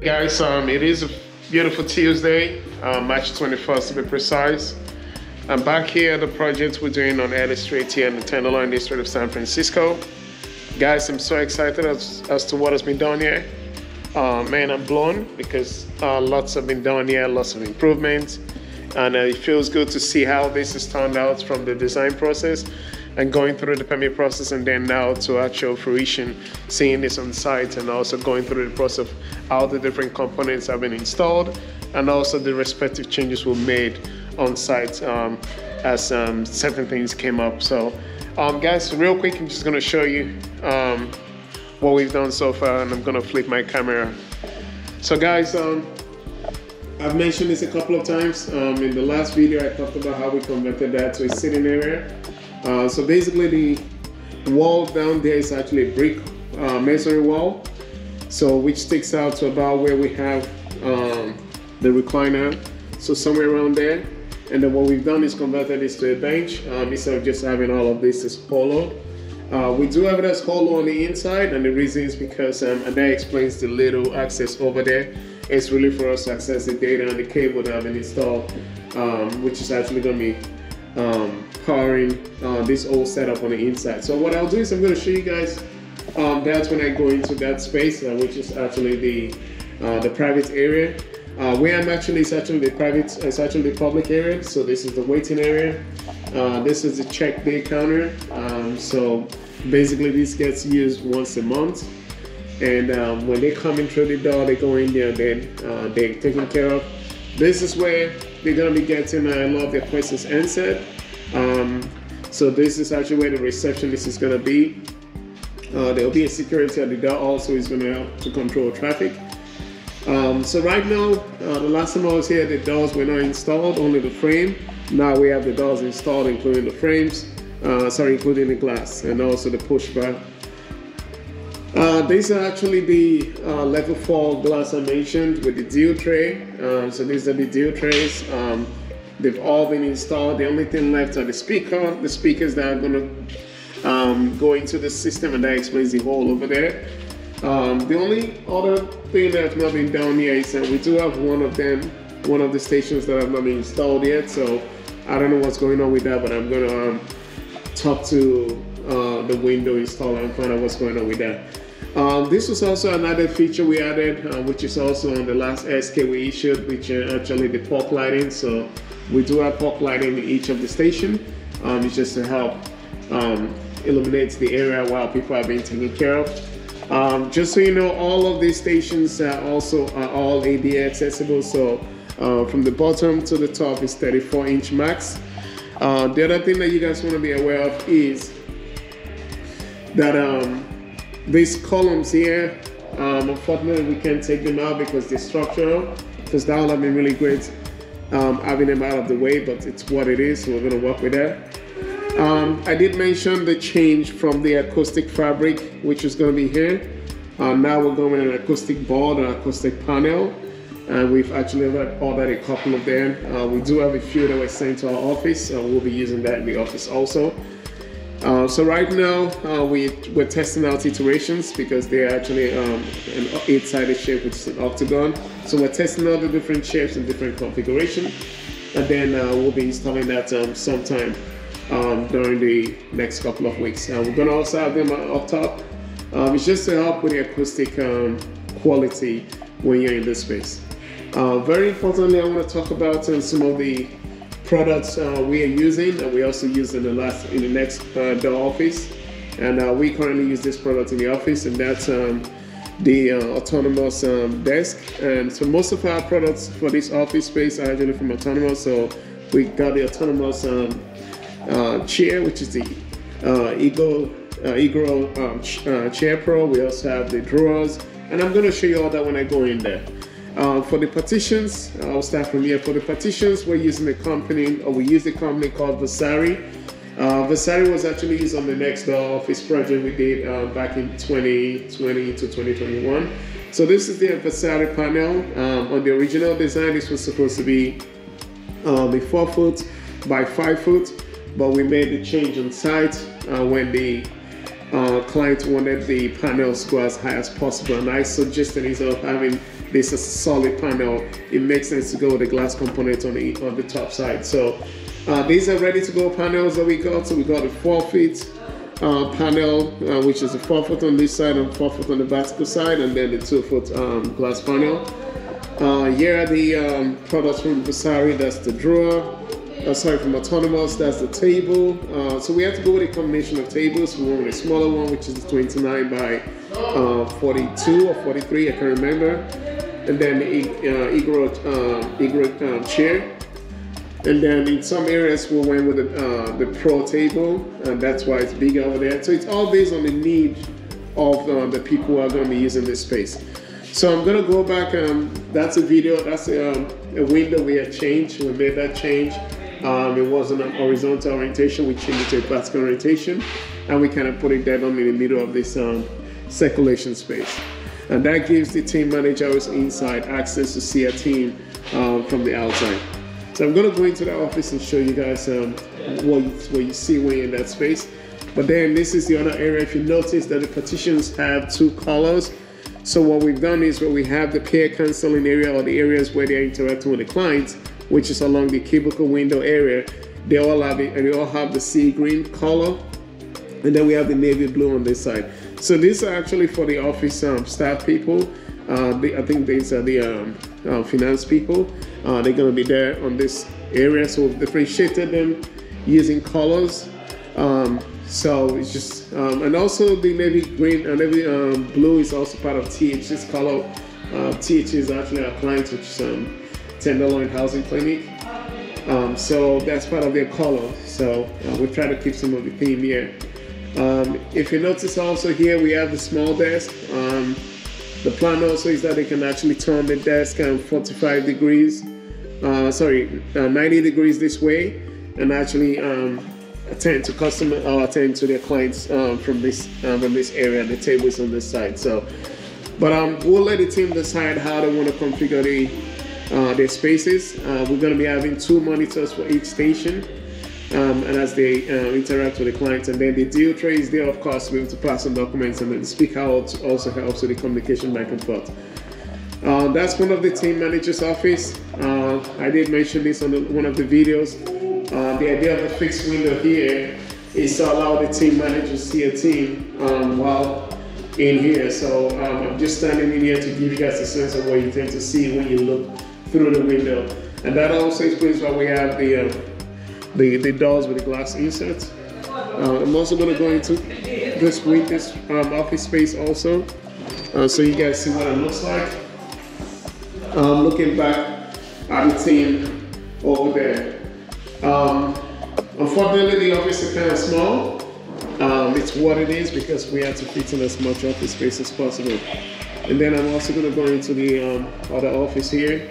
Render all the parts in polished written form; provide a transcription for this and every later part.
Guys, it is a beautiful Tuesday, March 21st to be precise. I'm back here at the project we're doing on Ellis Street here in the Tenderloin district of San Francisco. Guys, I'm so excited as to what has been done here. Man, I'm blown because lots have been done here, lots of improvements. And it feels good to see how this has turned out from the design process and going through the permit process and then now to actual fruition, seeing this on site and also going through the process of how the different components have been installed and also the respective changes were made on site as certain things came up. So guys, real quick, I'm just gonna show you what we've done so far, and I'm gonna flip my camera. So guys, I've mentioned this a couple of times. In the last video, I talked about how we converted that to a sitting area. So basically the wall down there is actually a brick masonry wall, so which sticks out to about where we have the recliner, so somewhere around there. And then what we've done is converted this to a bench instead of just having all of this as hollow. We do have it as hollow on the inside, and the reason is because, and that explains the little access over there. It's really for us to access the data and the cable that have been installed, which is actually going to be powering this whole setup on the inside. So what I'll do is I'm going to show you guys that's when I go into that space, which is actually the private area. Where I'm actually, it's actually the public area. So this is the waiting area. This is the check day counter. So basically this gets used once a month. And when they come in through the door, they go in there, then they're taken care of. This is where they're gonna be getting a lot of their questions answered. So this is actually where the receptionist is gonna be. There'll be a security at the door also, is gonna help to control traffic. So right now, the last time I was here, the doors were not installed, only the frame. Now we have the doors installed, including the frames, including the glass and also the push bar. These are actually the level 4 glass I mentioned with the deal tray. So these are the deal trays. They've all been installed. The only thing left are the speakers that are going to go into the system, and that explains the hole over there. The only other thing that has not been done here is that we do have one of the stations that have not been installed yet. So I don't know what's going on with that, but I'm going to talk to the window installer and find out what's going on with that. This was also another feature we added, which is also on the last SK we issued, which are actually the POC lighting. So we do have POC lighting in each of the station. It's just to help illuminate the area while people are being taken care of. Just so you know, all of these stations are all ADA accessible. So from the bottom to the top is 34-inch max. The other thing that you guys want to be aware of is that these columns here, unfortunately we can't take them out because they're structural, because that would have been really great having them out of the way, but it's what it is, so we're going to work with that. I did mention the change from the acoustic fabric, which is going to be here. Now we're going with an acoustic board, an acoustic panel, and we've actually ordered a couple of them. We do have a few that were sent to our office, so we'll be using that in the office also. So right now we're testing out iterations because they're actually an 8-sided shape, which is an octagon. So we're testing out the different shapes and different configuration, and then we'll be installing that sometime during the next couple of weeks. We're gonna also have them up top. It's just to help with the acoustic quality when you're in this space. Very importantly, I want to talk about some of the products we are using, and we also use in the next door office. And we currently use this product in the office, and that's the autonomous desk. And so most of our products for this office space are actually from autonomous. So we got the autonomous chair, which is the Eagle Chair Pro. We also have the drawers, and I'm going to show you all that when I go in there. For the partitions, I'll start from here. For the partitions, we're using a company, or we use a company called Vasari. Vasari was actually used on the next door office project we did back in 2020 to 2021. So this is the Vasari panel. On the original design, this was supposed to be a 4 foot by 5 foot, but we made the change on site when the client wanted the panels to go as high as possible, and I suggested instead of having this as a solid panel, it makes sense to go with the glass component on the top side. So these are ready to go panels that we got. So we got a 4-foot panel, which is a 4-foot on this side and 4-foot on the vertical side, and then the 2-foot glass panel. Here are the products from Vasari. That's the drawer. From Autonomous, that's the table. So we have to go with a combination of tables. We went with a smaller one, which is 29 by 42 or 43, I can't remember. And then the egret chair. And then in some areas we went with the Pro table, and that's why it's bigger over there. So it's all based on the need of the people who are going to be using this space. So I'm going to go back. That's a video. That's a window we had changed. We made that change. It wasn't an horizontal orientation. We changed it to a vertical orientation, and we kind of put it dead on in the middle of this circulation space. And that gives the team managers inside access to see a team from the outside. So I'm going to go into the office and show you guys what you see when you're in that space. But then this is the other area. If you notice that the partitions have 2 colors. So what we've done is where we have the pair cancelling area, or the areas where they're interacting with the clients, which is along the cubicle window area. They all have the sea green color, and then we have the navy blue on this side. So these are actually for the office staff people. I think these are the finance people. They're going to be there on this area, so we've differentiated them using colors. So it's just, and also the navy green and navy blue is also part of TH's color. TH is actually our client, which is Tenderloin Housing Clinic. So that's part of their color. So we try to keep some of the theme here. If you notice also here, we have the small desk. The plan also is that they can actually turn the desk 45 degrees, 90 degrees this way, and actually attend to customer or attend to their clients from this area. The tables on this side. So, but we'll let the team decide how they want to configure their spaces. We're going to be having 2 monitors for each station, and as they interact with the clients, and then the deal tray is there, of course, to be able to pass on documents, and then the speaker also helps with the communication back and forth. That's one of the team managers' office. I did mention this on one of the videos. The idea of the fixed window here is to allow the team manager to see a team while in here. So I'm just standing in here to give you guys a sense of what you tend to see when you look through the window. And that also explains why we have the doors with the glass inserts. I'm also going to go into this office space also, so you guys see what it looks like. Looking back at the team over there. Unfortunately, the office is kind of small. It's what it is because we have to fit in as much office space as possible. And then I'm also going to go into the other office here.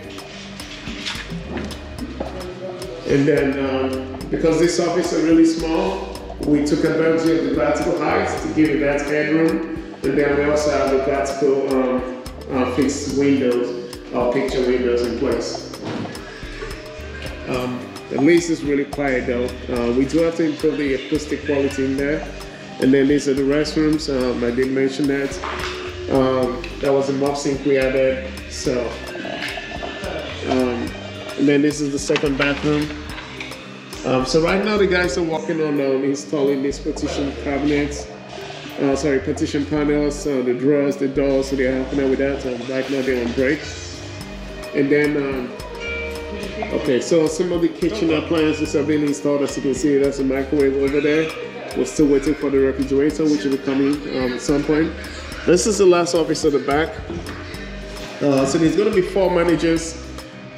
And then because this office is really small, we took advantage of the vertical height to give it that headroom. And then we also have the vertical fixed windows or picture windows in place. The lease is really quiet though. We do have to improve the acoustic quality in there. And then these are the restrooms. I did mention that. That was a mop sink we added. So, and then this is the second bathroom. So right now the guys are working on installing these partition cabinets. Partition panels, the drawers, the doors. So they're helping out with that. Right now they're on break. And then. Okay, so some of the kitchen appliances are being installed. As you can see, there's a microwave over there. We're still waiting for the refrigerator, which will be coming at some point. This is the last office at the back. So there's going to be 4 managers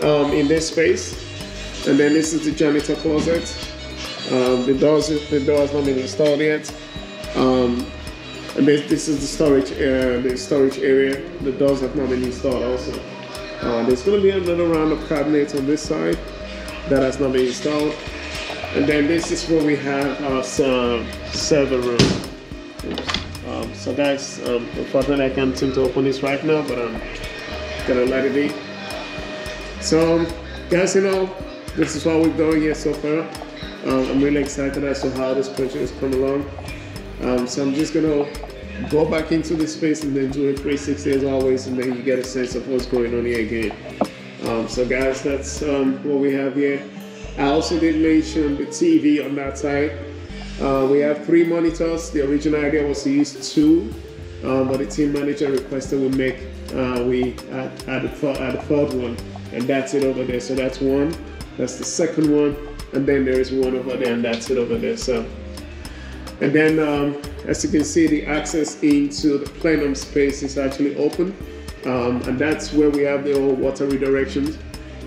in this space. And then this is the janitor closet. The doors not been installed yet. And this is the storage area. The doors have not been installed also. There's going to be another round of cabinets on this side that has not been installed. And then this is where we have our server room. So guys, unfortunately I can't seem to open this right now, but I'm going to let it be. So guys, this is what we've done here so far. I'm really excited as to how this project has come along. So I'm just gonna go back into the space and then do a 360 as always, and then you get a sense of what's going on here again. So guys, that's what we have here. I also did mention the TV on that side. We have 3 monitors. The original idea was to use 2, but the team manager requested we add a third one, and that's it over there. So that's 1. That's the second one, and then there is 1 over there, and that's it over there. So, and then as you can see, the access into the plenum space is actually open, and that's where we have the old water redirections.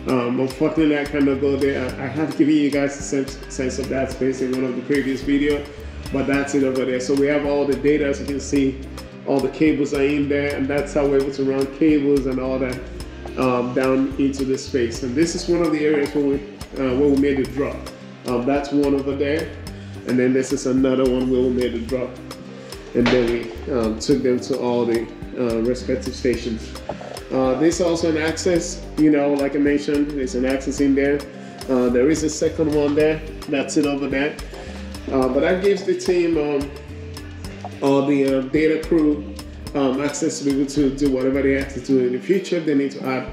Unfortunately, I cannot go there. I have given you guys a sense of that space in one of the previous videos, but that's it over there. So we have all the data, as you can see, all the cables are in there, and that's how we're able to run cables and all that down into the space. And this is one of the areas where we made the drop. That's one over there, and then this is another one where we made the drop, and then we took them to all the respective stations. There's also an access, you know, like I mentioned, there's an access in there. There is a second one there, that's it over there. But that gives the team or the data crew access to be able to do whatever they have to do in the future. If they need to add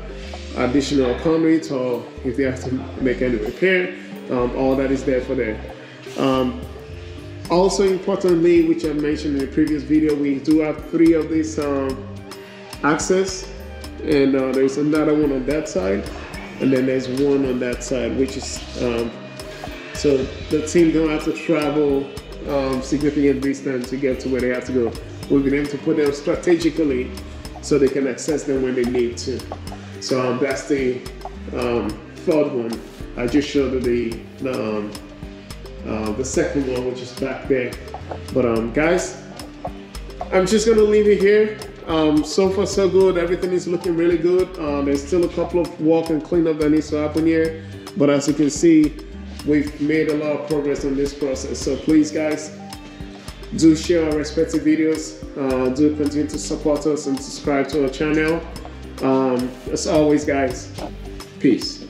additional conduit, or if they have to make any repair, all that is there for them. Also importantly, which I mentioned in the previous video, we do have 3 of these access, and there's another one on that side, and then there's 1 on that side, which is so the team don't have to travel significant distance to get to where they have to go. We've been able to put them strategically so they can access them when they need to. So that's the third one. I just showed you the second one, which is back there. But guys, I'm just gonna leave it here. So far so good. Everything is looking really good. There's still a couple of walk and cleanup that needs to happen here, but as you can see, we've made a lot of progress on this process. So please guys, do share our respective videos, do continue to support us and subscribe to our channel. As always guys, peace.